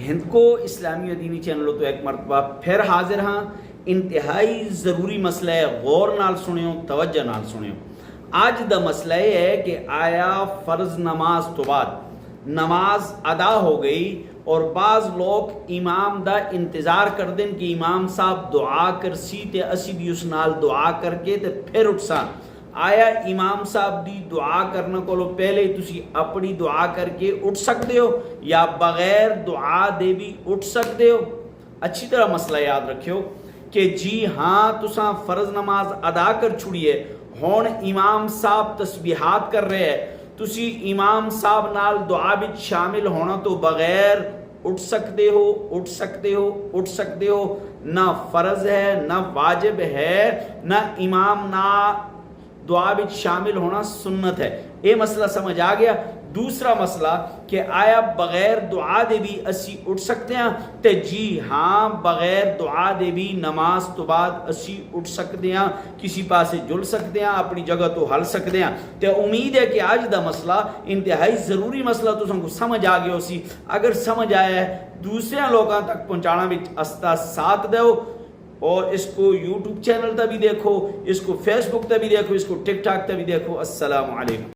हिंद को इस्लामी दीनी चैनलों तो एक मरतबा फिर हाजिर हाँ। इंतहाई ज़रूरी मसला है, गौर नाल सुनियो, तवज्जो नाल सुनियो। अज दा मसला यह है कि आया फ़र्ज नमाज तो बाद नमाज अदा हो गई और बाज़ लोग इमाम दा इंतज़ार कर दें कि इमाम साहब दुआ कर सी ते असी भी उस नाल दुआ करके ते फिर उठसा। आया इमाम साहब दी दुआ करने को पहले तुसी अपनी दुआ करके उठ सकते हो या बगैर दुआ दे भी उठ सकते हो। अच्छी तरह मसला याद रखियो कि जी हाँ तुसा फ़र्ज नमाज अदा कर छुड़िए, हुण इमाम साहब तस्बीहात कर रहे हैं, तुसी इमाम साहब नाल दुआ विच शामिल होना तो बगैर उठ सकते हो, उठ सकते हो, उठ सकते हो। ना फ़र्ज है, ना वाजिब है, ना इमाम ना दुआ विच शामिल होना सुन्नत है। ये मसला समझ आ गया। दूसरा मसला कि आया बगैर दुआ दे भी असी उठ सकते हैं, तो जी हाँ बगैर दुआ दे भी नमाज तो बाद असी उठ सकते हैं, किसी पासे जुल सकते हैं, अपनी जगह तो हल सकते हैं। तो उम्मीद है कि आज दा मसला इंतहाई ज़रूरी मसला तुसां को समझ आ गया सी। अगर समझ आया है दूसरे लोगों तक पहुँचाना विच अस्ता साथ दो और इसको यूट्यूब चैनल तक भी देखो, इसको फेसबुक तक भी देखो, इसको टिकटॉक तक भी देखो। अस्सलाम वालेकुम।